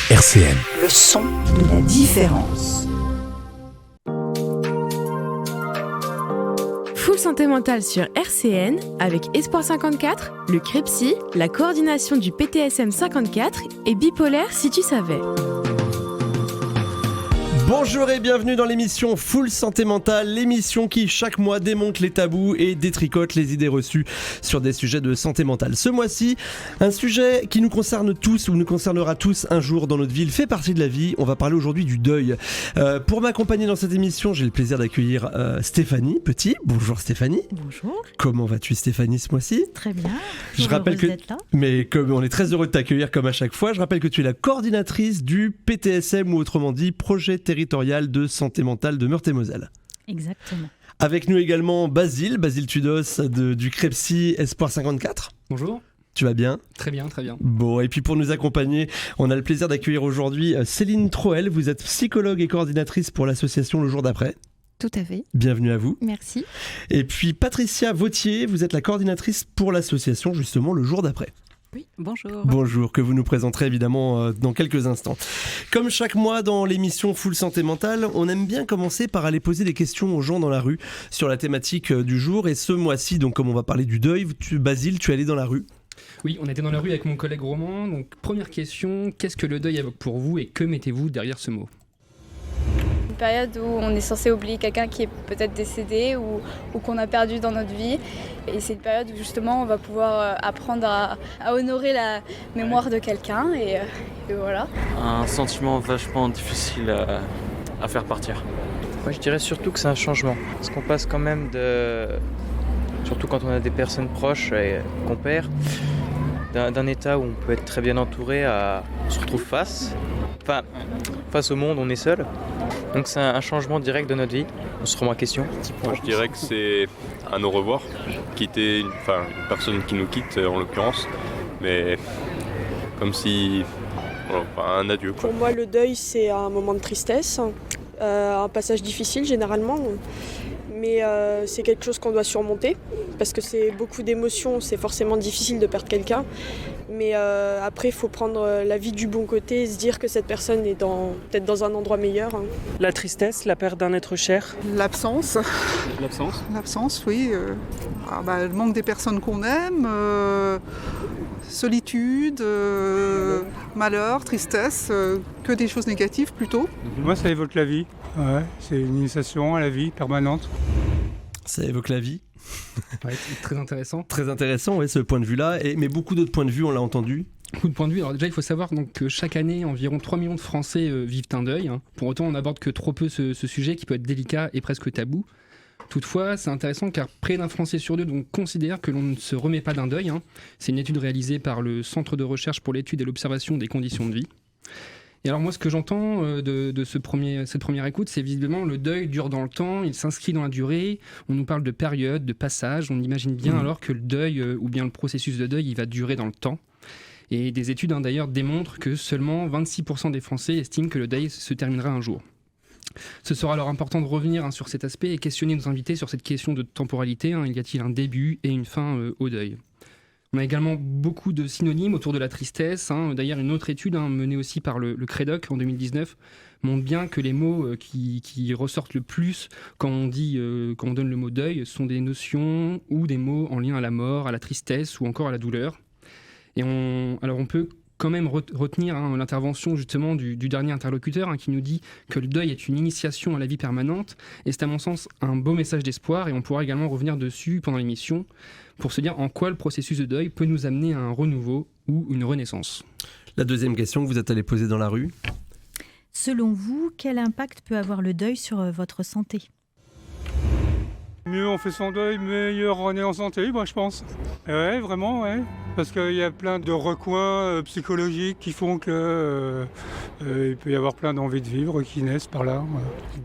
RCN. Le son de la différence. Full santé mentale sur RCN avec Espoir 54, le CREPSI, la coordination du PTSM 54 et Bipolaire si tu savais. Bonjour et bienvenue dans l'émission Full Santé Mentale, l'émission qui chaque mois démonte les tabous et détricote les idées reçues sur des sujets de santé mentale. Ce mois-ci, un sujet qui nous concerne tous ou nous concernera tous un jour dans notre vie, il fait partie de la vie. On va parler aujourd'hui du deuil. Pour m'accompagner dans cette émission, j'ai le plaisir d'accueillir Stéphanie Petit. Bonjour Stéphanie. Bonjour. Comment vas-tu Stéphanie ce mois-ci ? Très bien. Je rappelle que d'être là. Mais comme on est très heureux de t'accueillir comme à chaque fois, je rappelle que tu es la coordinatrice du PTSM ou autrement dit Projet Territorial de Santé Mentale de Meurthe-et-Moselle. Exactement. Avec nous également Basile Tudos du CREPSI Espoir 54. Bonjour. Tu vas bien ? Très bien, très bien. Bon, et puis pour nous accompagner, on a le plaisir d'accueillir aujourd'hui Céline Troel. Vous êtes psychologue et coordinatrice pour l'association Le Jour d'après. Tout à fait. Bienvenue à vous. Merci. Et puis Patricia Vautier, vous êtes la coordinatrice pour l'association justement Le Jour d'après. Oui, bonjour. Bonjour, que vous nous présenterez évidemment dans quelques instants. Comme chaque mois dans l'émission Full Santé Mentale, on aime bien commencer par aller poser des questions aux gens dans la rue sur la thématique du jour. Et ce mois-ci, donc comme on va parler du deuil, Basile, tu es allé dans la rue ? Oui, on était dans la rue avec mon collègue Roman. Donc première question, qu'est-ce que le deuil évoque pour vous et que mettez-vous derrière ce mot ? Une période où on est censé oublier quelqu'un qui est peut-être décédé ou qu'on a perdu dans notre vie. Et c'est une période où justement on va pouvoir apprendre à honorer la mémoire de quelqu'un et voilà. Un sentiment vachement difficile à faire partir. Moi je dirais surtout que c'est un changement. Parce qu'on passe quand même surtout quand on a des personnes proches et qu'on perd, d'un état où on peut être très bien entouré à on se retrouve face au monde, on est seul. Donc c'est un changement direct de notre vie. On se remet en question. Moi, je dirais que c'est un au revoir. Quitter une personne qui nous quitte en l'occurrence, mais comme si un adieu. Pour moi, le deuil, c'est un moment de tristesse, un passage difficile généralement. Mais c'est quelque chose qu'on doit surmonter parce que c'est beaucoup d'émotions, c'est forcément difficile de perdre quelqu'un. Mais après, il faut prendre la vie du bon côté et se dire que cette personne est peut-être dans un endroit meilleur. La tristesse, la perte d'un être cher. L'absence. L'absence, oui. Le manque des personnes qu'on aime, solitude, malheur, tristesse, que des choses négatives plutôt. Moi, ça évoque la vie. Ouais, c'est une initiation à la vie permanente. Ça évoque la vie. Ouais, très intéressant. Très intéressant, oui, ce point de vue-là. Mais beaucoup d'autres points de vue, on l'a entendu. Beaucoup de points de vue. Alors déjà, il faut savoir donc, que chaque année, environ 3 millions de Français vivent un deuil. Pour autant, on n'aborde que trop peu ce sujet qui peut être délicat et presque tabou. Toutefois, c'est intéressant car près d'un Français sur deux donc, considère que l'on ne se remet pas d'un deuil. C'est une étude réalisée par le Centre de recherche pour l'étude et l'observation des conditions de vie. Et alors moi, ce que j'entends de cette première écoute, c'est visiblement le deuil dure dans le temps, il s'inscrit dans la durée, on nous parle de période, de passage, on imagine bien alors que le deuil ou bien le processus de deuil, il va durer dans le temps. Et des études d'ailleurs démontrent que seulement 26% des Français estiment que le deuil se terminera un jour. Ce sera alors important de revenir sur cet aspect et questionner nos invités sur cette question de temporalité. Y a-t-il un début et une fin au deuil ? On a également beaucoup de synonymes autour de la tristesse. D'ailleurs, une autre étude menée aussi par le CREDOC en 2019 montre bien que les mots qui ressortent le plus quand on donne le mot deuil sont des notions ou des mots en lien à la mort, à la tristesse ou encore à la douleur. Et on peut quand même retenir l'intervention justement du dernier interlocuteur qui nous dit que le deuil est une initiation à la vie permanente et c'est à mon sens un beau message d'espoir et on pourra également revenir dessus pendant l'émission pour se dire en quoi le processus de deuil peut nous amener à un renouveau ou une renaissance. La deuxième question que vous êtes allé poser dans la rue. Selon vous, quel impact peut avoir le deuil sur votre santé ? Mieux on fait son deuil, meilleur on est en santé, moi je pense. Ouais, vraiment, ouais. Parce qu'il y a plein de recoins psychologiques qui font que il peut y avoir plein d'envies de vivre qui naissent par là.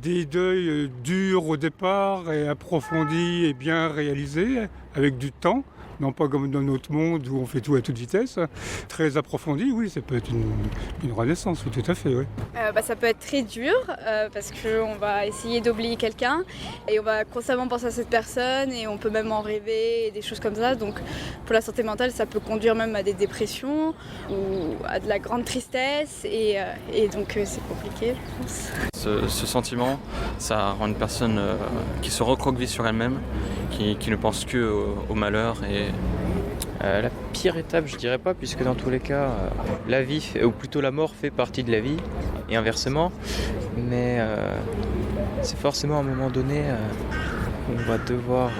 Des deuils durs au départ et approfondis et bien réalisés avec du temps. Non pas comme dans notre monde où on fait tout à toute vitesse. Très approfondi, oui, ça peut être une renaissance, oui, tout à fait, oui. Ça peut être très dur parce qu'on va essayer d'oublier quelqu'un et on va constamment penser à cette personne et on peut même en rêver et des choses comme ça. Donc pour la santé mentale, ça peut conduire même à des dépressions ou à de la grande tristesse et donc c'est compliqué, je pense. Ce sentiment, ça rend une personne qui se recroqueville sur elle-même, qui ne pense que au malheur. Et la pire étape, je dirais pas, puisque dans tous les cas, la vie, ou plutôt la mort, fait partie de la vie, et inversement. Mais c'est forcément à un moment donné où on va devoir,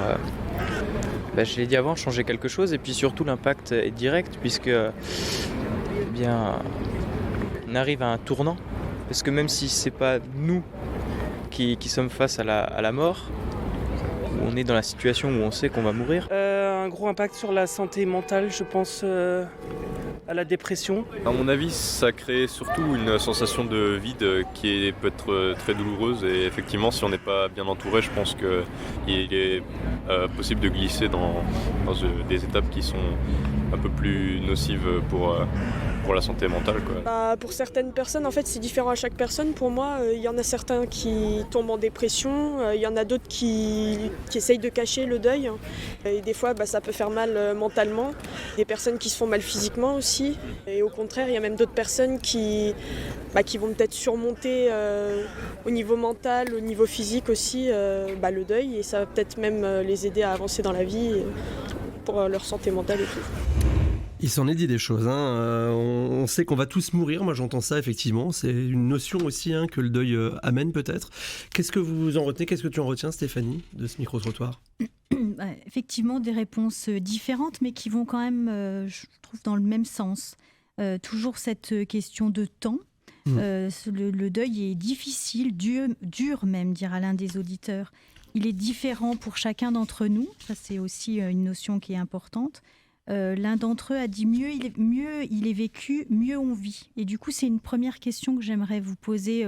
je l'ai dit avant, changer quelque chose. Et puis surtout, l'impact est direct, puisque on arrive à un tournant. Parce que même si c'est pas nous qui sommes face à la mort, on est dans la situation où on sait qu'on va mourir. Un gros impact sur la santé mentale, je pense à la dépression. À mon avis, ça crée surtout une sensation de vide qui peut être très douloureuse. Et effectivement, si on n'est pas bien entouré, je pense qu'il est possible de glisser dans des étapes qui sont un peu plus nocives pour la santé mentale, quoi. Pour certaines personnes, en fait, c'est différent à chaque personne. Pour moi, il y en a certains qui tombent en dépression, il y en a d'autres qui essayent de cacher le deuil. Et des fois, ça peut faire mal mentalement. Des personnes qui se font mal physiquement aussi. Et au contraire, il y a même d'autres personnes qui vont peut-être surmonter au niveau mental, au niveau physique aussi, le deuil. Et ça va peut-être même les aider à avancer dans la vie pour leur santé mentale et tout. Il s'en est dit des choses, hein. On sait qu'on va tous mourir, moi j'entends ça effectivement, c'est une notion aussi que le deuil amène peut-être. Qu'est-ce que vous en retenez, qu'est-ce que tu en retiens Stéphanie de ce micro-trottoir ? Effectivement des réponses différentes mais qui vont quand même, je trouve, dans le même sens. Toujours cette question de temps. Le deuil est difficile, dur même, dira l'un des auditeurs. Il est différent pour chacun d'entre nous, ça c'est aussi une notion qui est importante. L'un d'entre eux a dit mieux il est vécu, mieux on vit. Et du coup, c'est une première question que j'aimerais vous poser,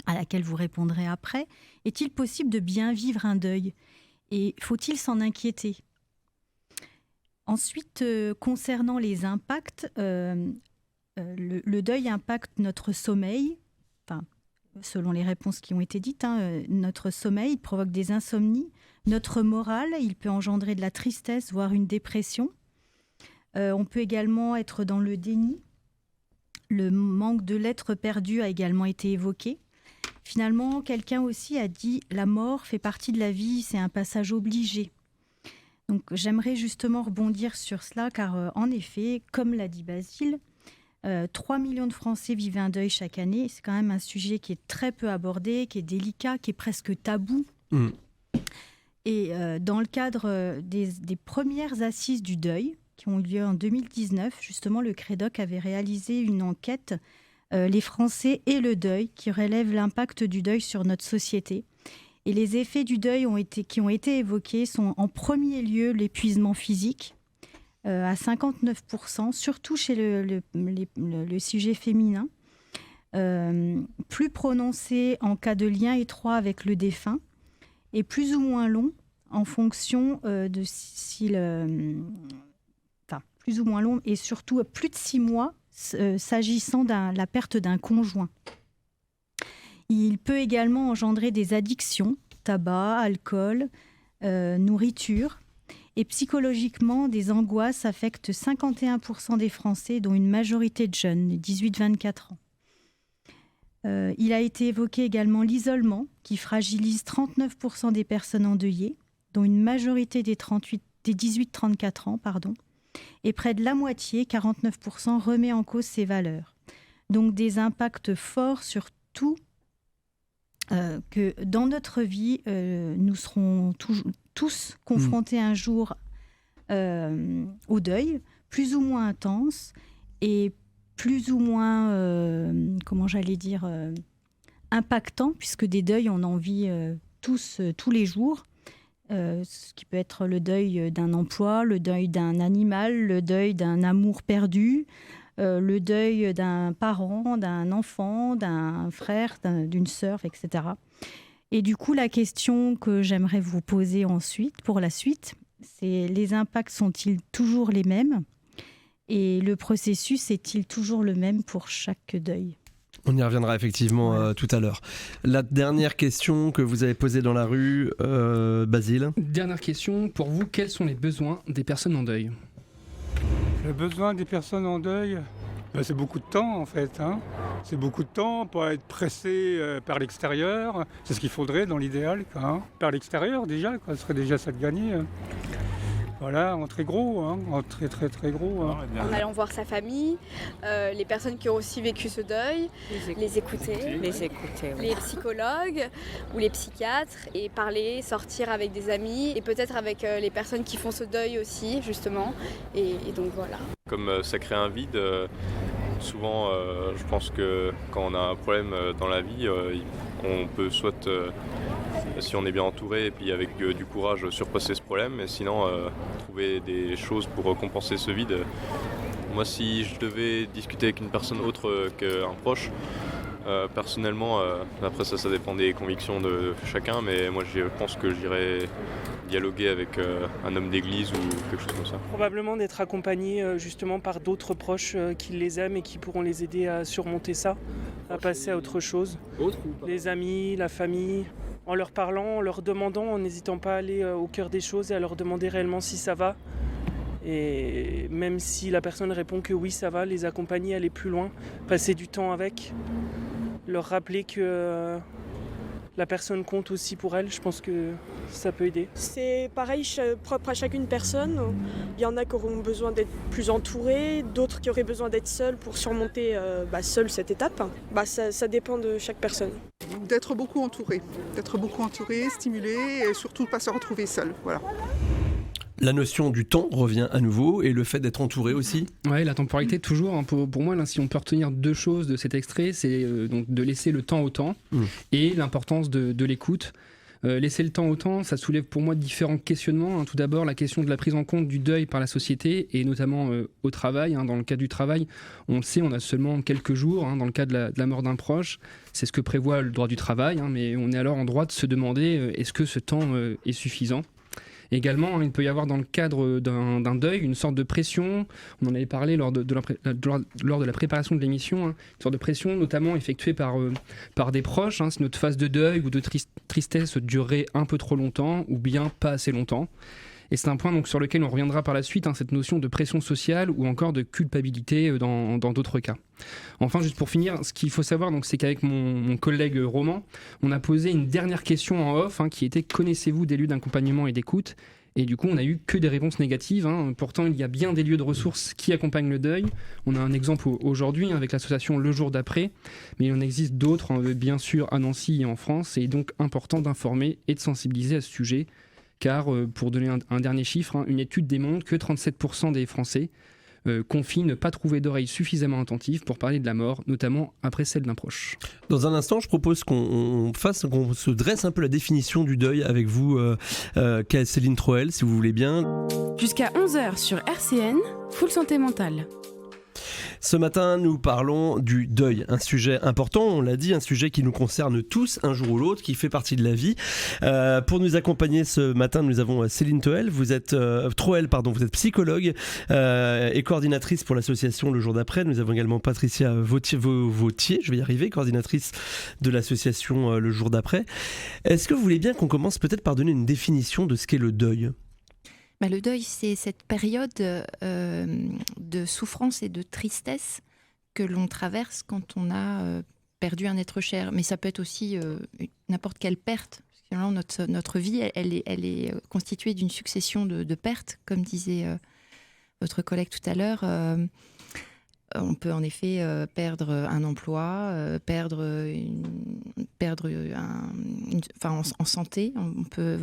à laquelle vous répondrez après. Est-il possible de bien vivre un deuil ? Et faut-il s'en inquiéter ? Ensuite, concernant les impacts, le deuil impacte notre sommeil. Enfin, selon les réponses qui ont été dites, notre sommeil provoque des insomnies. Notre morale, il peut engendrer de la tristesse, voire une dépression. On peut également être dans le déni. Le manque de l'être perdu a également été évoqué. Finalement, quelqu'un aussi a dit « la mort fait partie de la vie, c'est un passage obligé ». Donc j'aimerais justement rebondir sur cela, car en effet, comme l'a dit Basile, 3 millions de Français vivent un deuil chaque année. C'est quand même un sujet qui est très peu abordé, qui est délicat, qui est presque tabou. Et dans le cadre des premières assises du deuil, qui ont eu lieu en 2019, justement, le Crédoc avait réalisé une enquête, les Français et le deuil, qui relève l'impact du deuil sur notre société. Et les effets du deuil qui ont été évoqués sont en premier lieu l'épuisement physique, à 59%, surtout chez le sujet féminin, plus prononcé en cas de lien étroit avec le défunt, et plus ou moins long en fonction de plus ou moins long et surtout plus de 6 mois s'agissant de la perte d'un conjoint. Il peut également engendrer des addictions, tabac, alcool, nourriture. Et psychologiquement, des angoisses affectent 51% des Français, dont une majorité de jeunes, 18-24 ans. Il a été évoqué également l'isolement, qui fragilise 39% des personnes endeuillées, dont une majorité des 18-34 ans, et près de la moitié, 49%, remet en cause ces valeurs. Donc des impacts forts sur tout, que dans notre vie, nous serons tous confrontés un jour au deuil, plus ou moins intense, et plus ou moins, impactant, puisque des deuils, on en vit tous les jours. Ce qui peut être le deuil d'un emploi, le deuil d'un animal, le deuil d'un amour perdu, le deuil d'un parent, d'un enfant, d'un frère, d'une sœur, etc. Et du coup, la question que j'aimerais vous poser ensuite, pour la suite, Les impacts sont-ils toujours les mêmes ? Et le processus est-il toujours le même pour chaque deuil ? On y reviendra effectivement tout à l'heure. La dernière question que vous avez posée dans la rue, Basile. Dernière question, pour vous, quels sont les besoins des personnes en deuil ? Les besoins des personnes en deuil, c'est beaucoup de temps en fait. C'est beaucoup de temps pour être pressé par l'extérieur. C'est ce qu'il faudrait dans l'idéal. Par l'extérieur déjà, ce serait déjà ça de gagner. Voilà, en très gros, en très très très gros. En allant voir sa famille, les personnes qui ont aussi vécu ce deuil, les écouter, les psychologues ou les psychiatres, et parler, sortir avec des amis, et peut-être avec les personnes qui font ce deuil aussi, justement. Et donc voilà. Comme ça crée un vide, souvent je pense que quand on a un problème dans la vie, on peut soit... si on est bien entouré et puis avec du courage surpasser ce problème, et sinon trouver des choses pour compenser ce vide. Moi, si je devais discuter avec une personne autre qu'un proche, personnellement, après ça dépend des convictions de chacun, mais moi je pense que j'irais dialoguer avec un homme d'église ou quelque chose comme ça. Probablement d'être accompagné justement par d'autres proches qui les aiment et qui pourront les aider à surmonter ça, à passer à autre chose. Les amis, la famille, en leur parlant, en leur demandant, en n'hésitant pas à aller au cœur des choses et à leur demander réellement si ça va. Et même si la personne répond que oui, ça va, les accompagner, aller plus loin, passer du temps avec, leur rappeler que la personne compte aussi pour elle, je pense que ça peut aider. C'est pareil, propre à chacune personne. Il y en a qui auront besoin d'être plus entourés, d'autres qui auraient besoin d'être seuls pour surmonter seule cette étape. Ça dépend de chaque personne. D'être beaucoup entouré, stimulé et surtout pas se retrouver seul. Voilà. La notion du temps revient à nouveau et le fait d'être entouré aussi. Ouais, la temporalité toujours. Pour moi, là, si on peut retenir deux choses de cet extrait, c'est donc de laisser le temps au temps et l'importance de l'écoute. Laisser le temps au temps, ça soulève pour moi différents questionnements. Tout d'abord, la question de la prise en compte du deuil par la société et notamment au travail. Dans le cas du travail, on le sait, on a seulement quelques jours. Dans le cas de la mort d'un proche, c'est ce que prévoit le droit du travail. Mais on est alors en droit de se demander est-ce que ce temps est suffisant ? Également, il peut y avoir dans le cadre d'un deuil une sorte de pression, on en avait parlé lors de la préparation de l'émission, une sorte de pression notamment effectuée par des proches, si notre phase de deuil ou de tristesse durerait un peu trop longtemps ou bien pas assez longtemps. Et c'est un point donc, sur lequel on reviendra par la suite, cette notion de pression sociale ou encore de culpabilité dans d'autres cas. Enfin, juste pour finir, ce qu'il faut savoir, donc, c'est qu'avec mon collègue Roman, on a posé une dernière question en off qui était « Connaissez-vous des lieux d'accompagnement et d'écoute ?» Et du coup, on n'a eu que des réponses négatives. Pourtant, il y a bien des lieux de ressources qui accompagnent le deuil. On a un exemple aujourd'hui avec l'association Le Jour d'Après, mais il en existe d'autres, bien sûr, à Nancy et en France. Et il est donc important d'informer et de sensibiliser à ce sujet. Car, pour donner un dernier chiffre, une étude démontre que 37% des Français confient ne pas trouver d'oreilles suffisamment attentives pour parler de la mort, notamment après celle d'un proche. Dans un instant, je propose qu'on se dresse un peu la définition du deuil avec vous, Céline Troel, si vous voulez bien. Jusqu'à 11h sur RCN, Full Santé Mentale. Ce matin, nous parlons du deuil, un sujet important, on l'a dit, un sujet qui nous concerne tous, un jour ou l'autre, qui fait partie de la vie. Pour nous accompagner ce matin, nous avons Céline Troel, vous êtes psychologue et coordinatrice pour l'association Le Jour d'Après. Nous avons également Patricia Vautier, je vais y arriver, coordinatrice de l'association Le Jour d'Après. Est-ce que vous voulez bien qu'on commence peut-être par donner une définition de ce qu'est le deuil ? Le deuil, c'est cette période de souffrance et de tristesse que l'on traverse quand on a perdu un être cher. Mais ça peut être aussi n'importe quelle perte. Finalement, notre vie, elle est constituée d'une succession de pertes, comme disait votre collègue tout à l'heure. On peut en effet perdre un emploi, en santé. On peut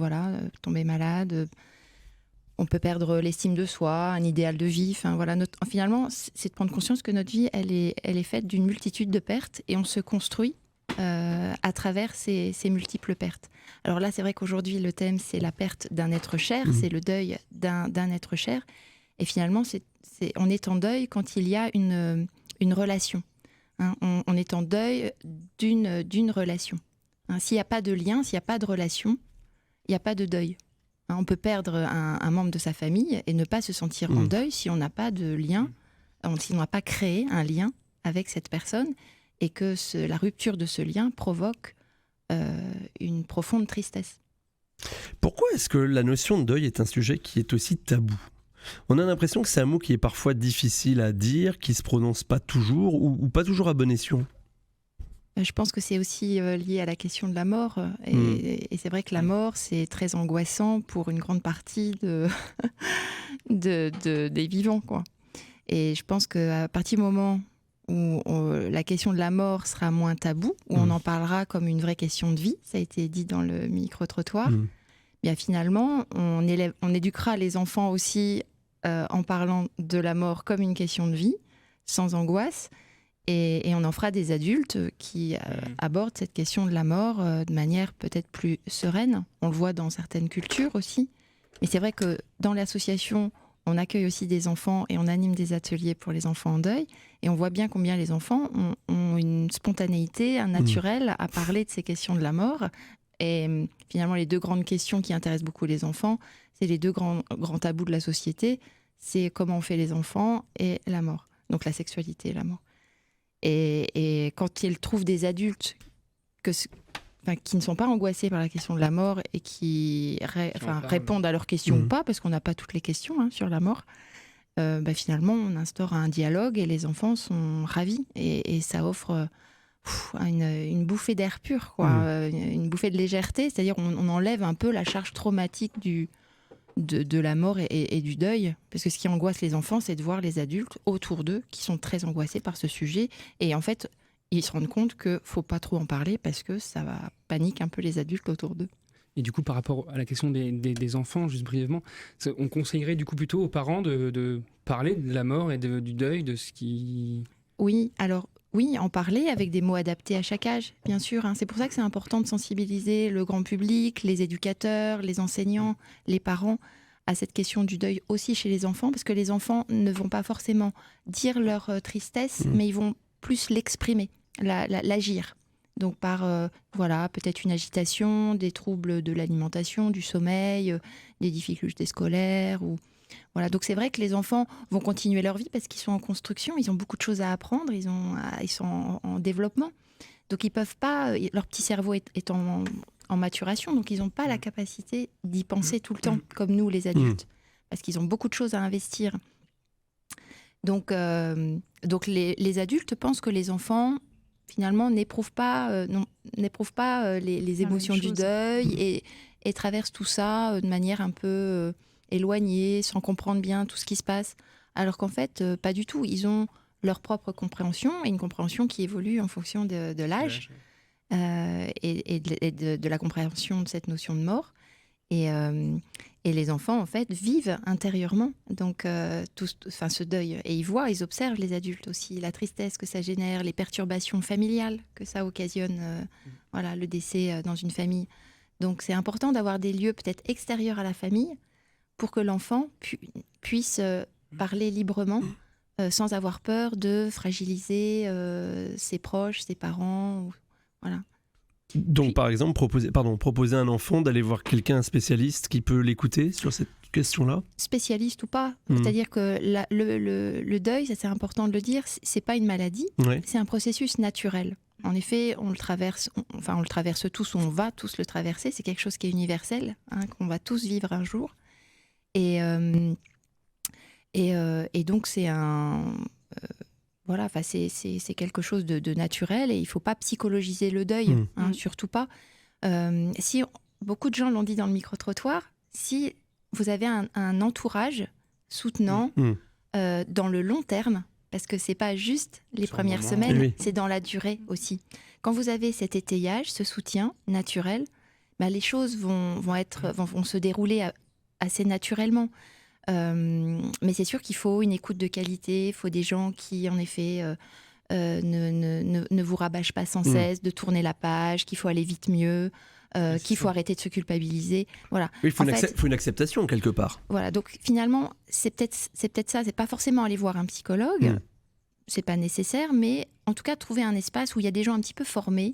tomber malade. On peut perdre l'estime de soi, un idéal de vie. Finalement, c'est de prendre conscience que notre vie, elle est faite d'une multitude de pertes et on se construit à travers ces multiples pertes. Alors là, c'est vrai qu'aujourd'hui, le thème, c'est la perte d'un être cher, c'est le deuil d'un être cher. Et finalement, on est en deuil quand il y a une relation. On est en deuil d'une relation. S'il n'y a pas de lien, s'il n'y a pas de relation, il n'y a pas de deuil. On peut perdre un membre de sa famille et ne pas se sentir en deuil si on n'a pas de lien, si on n'a pas créé un lien avec cette personne et que la rupture de ce lien provoque une profonde tristesse. Pourquoi est-ce que la notion de deuil est un sujet qui est aussi tabou ? On a l'impression que c'est un mot qui est parfois difficile à dire, qui ne se prononce pas toujours ou pas toujours à bon escient. Je pense que c'est aussi lié à la question de la mort. Et c'est vrai que la mort, c'est très angoissant pour une grande partie des vivants, quoi. Et je pense qu'à partir du moment où la question de la mort sera moins taboue, où on en parlera comme une vraie question de vie, ça a été dit dans le micro-trottoir, bien finalement, on éduquera les enfants aussi en parlant de la mort comme une question de vie, sans angoisse. Et on en fera des adultes qui abordent cette question de la mort de manière peut-être plus sereine. On le voit dans certaines cultures aussi. Mais c'est vrai que dans l'association, on accueille aussi des enfants et on anime des ateliers pour les enfants en deuil. Et on voit bien combien les enfants ont une spontanéité, un naturel à parler de ces questions de la mort. Et finalement, les deux grandes questions qui intéressent beaucoup les enfants, c'est les deux grands tabous de la société. C'est comment on fait les enfants et la mort. Donc la sexualité et la mort. Et quand ils trouvent des adultes qui ne sont pas angoissés par la question de la mort et qui répondent à leurs questions ou pas, parce qu'on n'a pas toutes les questions sur la mort, finalement, on instaure un dialogue et les enfants sont ravis. Et ça offre une bouffée d'air pur, quoi, une bouffée de légèreté. C'est-à-dire on enlève un peu la charge traumatique de la mort et du deuil. Parce que ce qui angoisse les enfants, c'est de voir les adultes autour d'eux qui sont très angoissés par ce sujet. Et en fait, ils se rendent compte qu'il ne faut pas trop en parler parce que ça panique un peu les adultes autour d'eux. Et du coup, par rapport à la question des enfants, juste brièvement, on conseillerait du coup plutôt aux parents de parler de la mort et du deuil, de ce qui... Oui, alors... Oui, en parler avec des mots adaptés à chaque âge, bien sûr. C'est pour ça que c'est important de sensibiliser le grand public, les éducateurs, les enseignants, les parents à cette question du deuil aussi chez les enfants, parce que les enfants ne vont pas forcément dire leur tristesse, mais ils vont plus l'exprimer, l'agir. Donc par peut-être une agitation, des troubles de l'alimentation, du sommeil, des difficultés scolaires ou... Voilà, donc c'est vrai que les enfants vont continuer leur vie parce qu'ils sont en construction, ils ont beaucoup de choses à apprendre, ils sont en développement. Donc ils peuvent pas, leur petit cerveau est en maturation, donc ils n'ont pas la capacité d'y penser tout le temps, comme nous les adultes, parce qu'ils ont beaucoup de choses à investir. Donc les adultes pensent que les enfants, finalement, n'éprouvent pas les émotions du deuil et traversent tout ça de manière un peu... éloignés, sans comprendre bien tout ce qui se passe. Alors qu'en fait, pas du tout. Ils ont leur propre compréhension, et une compréhension qui évolue en fonction de l'âge et de la compréhension de cette notion de mort. Et les enfants, en fait, vivent intérieurement donc, ce deuil. Et ils observent les adultes aussi, la tristesse que ça génère, les perturbations familiales que ça occasionne, le décès dans une famille. Donc c'est important d'avoir des lieux peut-être extérieurs à la famille, pour que l'enfant puisse parler librement, sans avoir peur de fragiliser ses proches, ses parents. Voilà. Donc, par exemple, proposer à un enfant d'aller voir un spécialiste qui peut l'écouter sur cette question-là ? Spécialiste ou pas. C'est-à-dire que le deuil, ça c'est important de le dire, c'est pas une maladie, c'est un processus naturel. En effet, on le traverse tous, on va tous le traverser, c'est quelque chose qui est universel, qu'on va tous vivre un jour. Et donc c'est c'est quelque chose de naturel et il ne faut pas psychologiser le deuil, surtout pas. Beaucoup de gens l'ont dit dans le micro-trottoir, si vous avez un entourage soutenant dans le long terme, parce que ce n'est pas juste les premières semaines, c'est dans la durée aussi. Quand vous avez cet étayage, ce soutien naturel, les choses vont se dérouler assez naturellement. Mais c'est sûr qu'il faut une écoute de qualité, il faut des gens qui, en effet, ne vous rabâchent pas sans cesse, de tourner la page, qu'il faut aller vite mieux, qu'il faut arrêter de se culpabiliser. Voilà. Oui, il faut une acceptation, quelque part. Voilà, donc finalement, c'est peut-être ça, c'est pas forcément aller voir un psychologue, c'est pas nécessaire, mais en tout cas, trouver un espace où il y a des gens un petit peu formés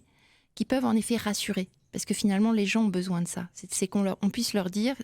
qui peuvent en effet rassurer. Parce que finalement, les gens ont besoin de ça. C'est qu'on puisse leur dire...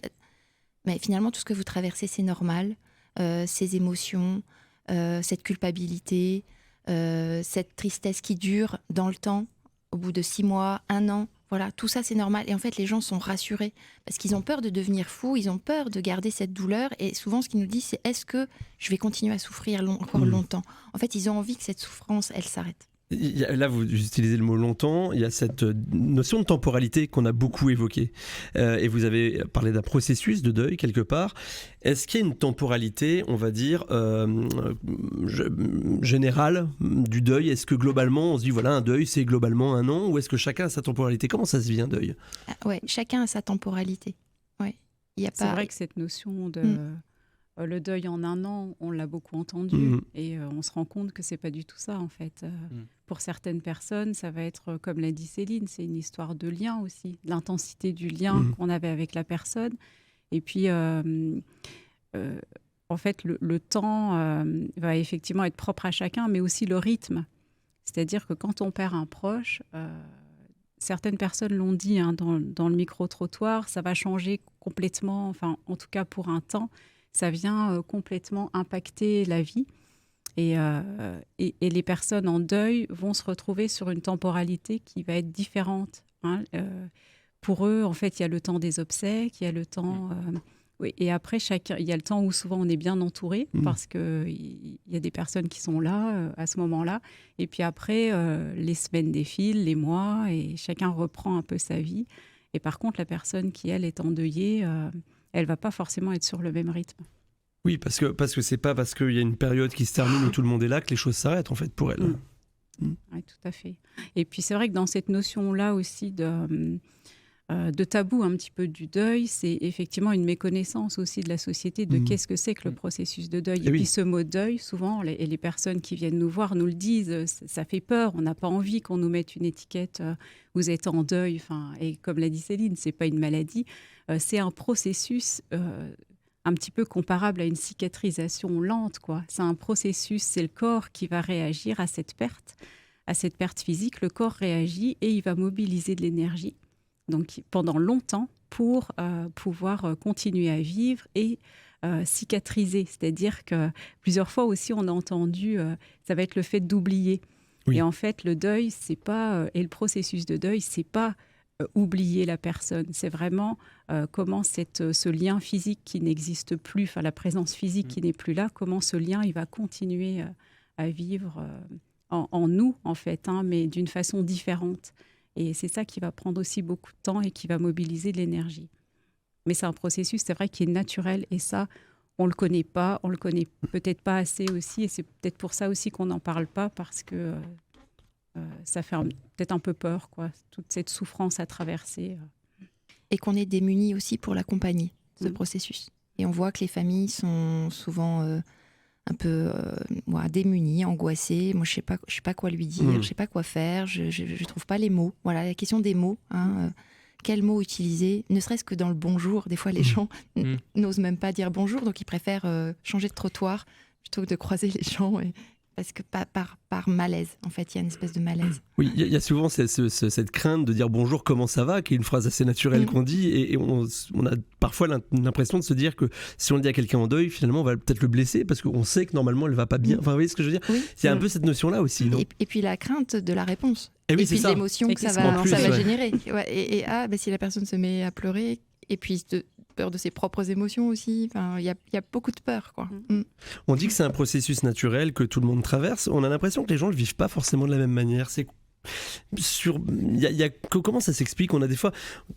mais finalement, tout ce que vous traversez, c'est normal. Ces émotions, cette culpabilité, cette tristesse qui dure dans le temps, au bout de 6 mois, 1 an, voilà, tout ça c'est normal. Et en fait, les gens sont rassurés parce qu'ils ont peur de devenir fous, ils ont peur de garder cette douleur. Et souvent, ce qu'ils nous disent, c'est est-ce que je vais continuer à souffrir encore longtemps ? En fait, ils ont envie que cette souffrance, elle s'arrête. Là, vous utilisez le mot longtemps. Il y a cette notion de temporalité qu'on a beaucoup évoquée. Et vous avez parlé d'un processus de deuil quelque part. Est-ce qu'il y a une temporalité, on va dire, générale du deuil ? Est-ce que globalement, on se dit, voilà, un deuil, c'est globalement 1 an ? Ou est-ce que chacun a sa temporalité ? Comment ça se vit un deuil ? Ouais, chacun a sa temporalité. Ouais. C'est vrai que cette notion de... le deuil en 1 an, on l'a beaucoup entendu et on se rend compte que c'est pas du tout ça en fait. Pour certaines personnes, ça va être, comme l'a dit Céline, c'est une histoire de lien aussi, l'intensité du lien qu'on avait avec la personne. Et puis, en fait, le temps va effectivement être propre à chacun, mais aussi le rythme. C'est-à-dire que quand on perd un proche, certaines personnes l'ont dit dans le micro-trottoir, ça va changer complètement, enfin en tout cas pour un temps, ça vient complètement impacter la vie. Et les personnes en deuil vont se retrouver sur une temporalité qui va être différente. Pour eux, en fait, il y a le temps des obsèques, il y a le temps... et après, il y a le temps où souvent on est bien entouré parce qu'il y a des personnes qui sont là à ce moment-là. Et puis après, les semaines défilent, les mois, et chacun reprend un peu sa vie. Et par contre, la personne qui, elle, est endeuillée... elle ne va pas forcément être sur le même rythme. Oui, parce que c'est pas parce qu'il y a une période qui se termine où tout le monde est là que les choses s'arrêtent, en fait, pour elle. Oui, tout à fait. Et puis, c'est vrai que dans cette notion-là aussi de tabou un petit peu du deuil, c'est effectivement une méconnaissance aussi de la société de qu'est-ce que c'est que le processus de deuil. Et puis, ce mot deuil, souvent, les personnes qui viennent nous voir nous le disent, ça fait peur, on n'a pas envie qu'on nous mette une étiquette, vous êtes en deuil. Et comme l'a dit Céline, ce n'est pas une maladie. C'est un processus un petit peu comparable à une cicatrisation lente, quoi. C'est un processus, c'est le corps qui va réagir à cette perte physique. Le corps réagit et il va mobiliser de l'énergie, donc pendant longtemps, pour pouvoir continuer à vivre et cicatriser. C'est-à-dire que plusieurs fois aussi, on a entendu, ça va être le fait d'oublier. Oui. Et en fait, le deuil, c'est pas, et le processus de deuil, c'est pas oublier la personne. C'est vraiment comment ce lien physique qui n'existe plus, enfin la présence physique qui n'est plus là, comment ce lien il va continuer à vivre en nous, en fait, mais d'une façon différente. Et c'est ça qui va prendre aussi beaucoup de temps et qui va mobiliser de l'énergie. Mais c'est un processus, c'est vrai, qui est naturel. Et ça, on ne le connaît pas, on ne le connaît peut-être pas assez aussi. Et c'est peut-être pour ça aussi qu'on n'en parle pas, parce que ça fait peut-être un peu peur, quoi, toute cette souffrance à traverser. Et qu'on est démunis aussi pour l'accompagner, ce processus. Et on voit que les familles sont souvent un peu démunies, angoissées. Moi, je sais pas quoi lui dire, je sais pas quoi faire, je trouve pas les mots. Voilà, la question des mots. Quels mots utiliser ? Ne serait-ce que dans le bonjour. Des fois, les gens n'osent même pas dire bonjour, donc ils préfèrent changer de trottoir plutôt que de croiser les gens. Parce que par malaise, en fait, il y a une espèce de malaise. Oui, il y a souvent cette crainte de dire bonjour, comment ça va, qui est une phrase assez naturelle qu'on dit, et on a parfois l'impression de se dire que si on le dit à quelqu'un en deuil, finalement, on va peut-être le blesser, parce qu'on sait que normalement, elle va pas bien. Enfin, vous voyez ce que je veux dire ? Oui, il y a un peu cette notion-là aussi, non ? Et puis la crainte de la réponse. Et puis l'émotion que ça va générer. Ouais. Si la personne se met à pleurer, et puis peur de ses propres émotions aussi. Enfin, il y a beaucoup de peur, quoi. On dit que c'est un processus naturel que tout le monde traverse. On a l'impression que les gens le vivent pas forcément de la même manière. Comment ça s'explique ? On a des fois,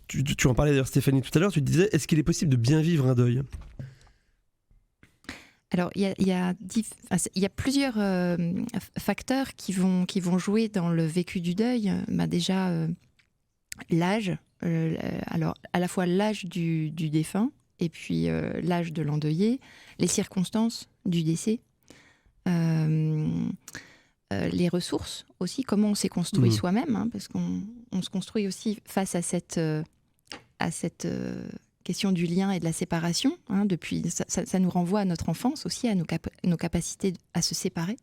tu en parlais d'ailleurs, Stéphanie, tout à l'heure. Tu te disais, est-ce qu'il est possible de bien vivre un deuil ? Alors, il y a plusieurs facteurs qui vont jouer dans le vécu du deuil. Déjà, l'âge. Alors, à la fois l'âge du défunt et puis l'âge de l'endeuillé, les circonstances du décès, les ressources aussi, comment on s'est construit soi-même, parce qu'on se construit aussi face à cette question du lien et de la séparation. Depuis, ça nous renvoie à notre enfance aussi, à nos capacités à se séparer.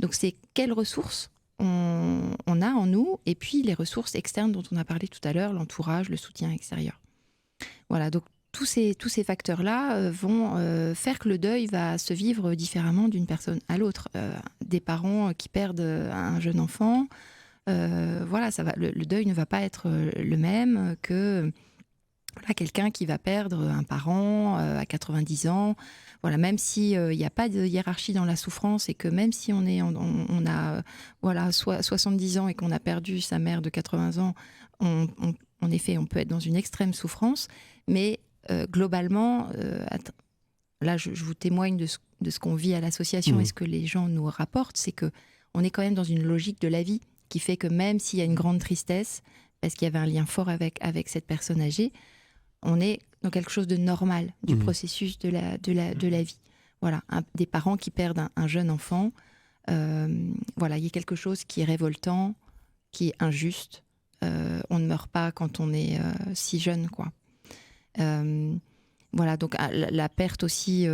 Donc, c'est quelles ressources on a en nous, et puis les ressources externes dont on a parlé tout à l'heure, l'entourage, le soutien extérieur. Voilà, donc tous ces facteurs-là vont faire que le deuil va se vivre différemment d'une personne à l'autre. Des parents qui perdent un jeune enfant, voilà, le deuil ne va pas être le même que quelqu'un qui va perdre un parent à 90 ans. Voilà, même s'il n'y a pas de hiérarchie dans la souffrance et que même si on a 70 ans et qu'on a perdu sa mère de 80 ans, en effet, on peut être dans une extrême souffrance, mais globalement, là, je vous témoigne de ce qu'on vit à l'association et ce que les gens nous rapportent, c'est qu'on est quand même dans une logique de la vie qui fait que même s'il y a une grande tristesse, parce qu'il y avait un lien fort avec cette personne âgée, on est dans quelque chose de normal du processus de la vie. Voilà, des parents qui perdent un jeune enfant, voilà, il y a quelque chose qui est révoltant, qui est injuste. On ne meurt pas quand on est si jeune, quoi. Voilà, donc la perte aussi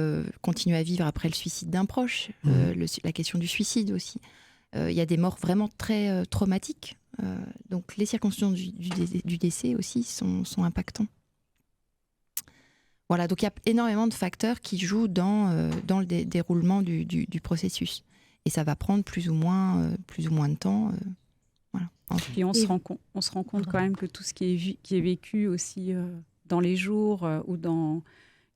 continue à vivre après le suicide d'un proche, la question du suicide aussi. Il y a des morts vraiment très traumatiques, donc les circonstances du décès aussi sont impactants. Voilà, donc il y a énormément de facteurs qui jouent dans le déroulement du processus, et ça va prendre plus ou moins de temps. Voilà. Et on se rend compte quand même que tout ce qui est vécu aussi dans les jours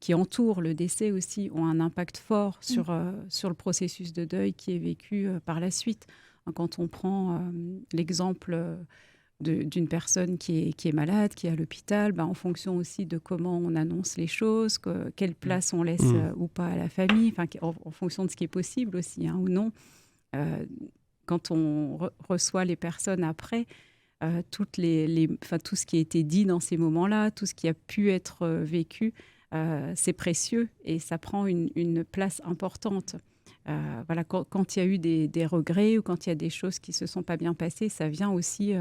qui entourent le décès aussi ont un impact fort sur le processus de deuil qui est vécu par la suite. Quand on prend l'exemple d'une personne qui est malade, qui est à l'hôpital, en fonction aussi de comment on annonce les choses, quelle place on laisse ou pas à la famille, en fonction de ce qui est possible aussi, ou non. Quand on reçoit les personnes après, tout ce qui a été dit dans ces moments-là, tout ce qui a pu être vécu, c'est précieux et ça prend une place importante. Voilà, quand il y a eu des regrets ou quand il y a des choses qui ne se sont pas bien passées, ça vient aussi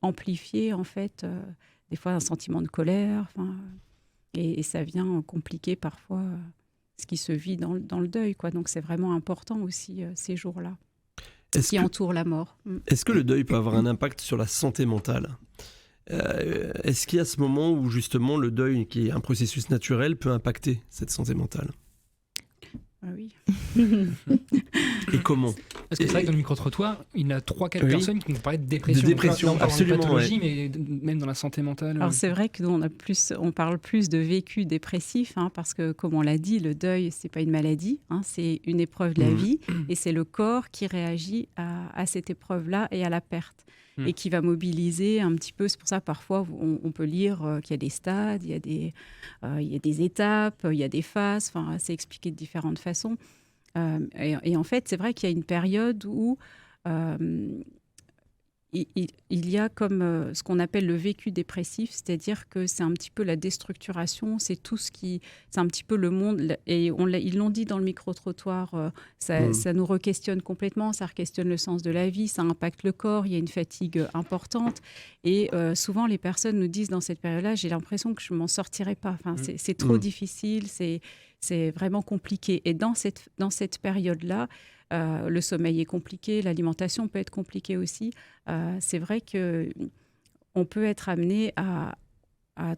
amplifier en fait des fois un sentiment de colère, et ça vient compliquer parfois ce qui se vit dans le deuil, quoi. Donc c'est vraiment important aussi ces jours-là qui entourent la mort. Est-ce que le deuil peut avoir un impact sur la santé mentale ? Est-ce qu'il y a ce moment où justement le deuil, qui est un processus naturel, peut impacter cette santé mentale ? Oui. Et comment ? Parce que c'est vrai que dans le micro-trottoir, il y a 3-4 personnes qui nous parlaient de dépression. De dépression, donc, absolument. Pathologie, mais même dans la santé mentale. Alors c'est vrai que nous, on parle plus de vécu dépressif, parce que comme on l'a dit, le deuil, c'est pas une maladie, c'est une épreuve de la vie, et c'est le corps qui réagit à cette épreuve-là et à la perte. Et qui va mobiliser un petit peu. C'est pour ça, parfois, on peut lire qu'il y a des stades, il y a des étapes, il y a des phases. C'est expliqué de différentes façons. Et en fait, c'est vrai qu'il y a une période où il y a comme ce qu'on appelle le vécu dépressif, c'est-à-dire que c'est un petit peu la déstructuration, c'est un petit peu le monde, et ils l'ont dit dans le micro-trottoir, ça nous re-questionne complètement, ça re-questionne le sens de la vie, ça impacte le corps, il y a une fatigue importante, et souvent les personnes nous disent dans cette période-là, j'ai l'impression que je ne m'en sortirai pas, c'est trop difficile, c'est vraiment compliqué, et dans cette période-là, le sommeil est compliqué, l'alimentation peut être compliquée aussi. C'est vrai qu'on peut être amené à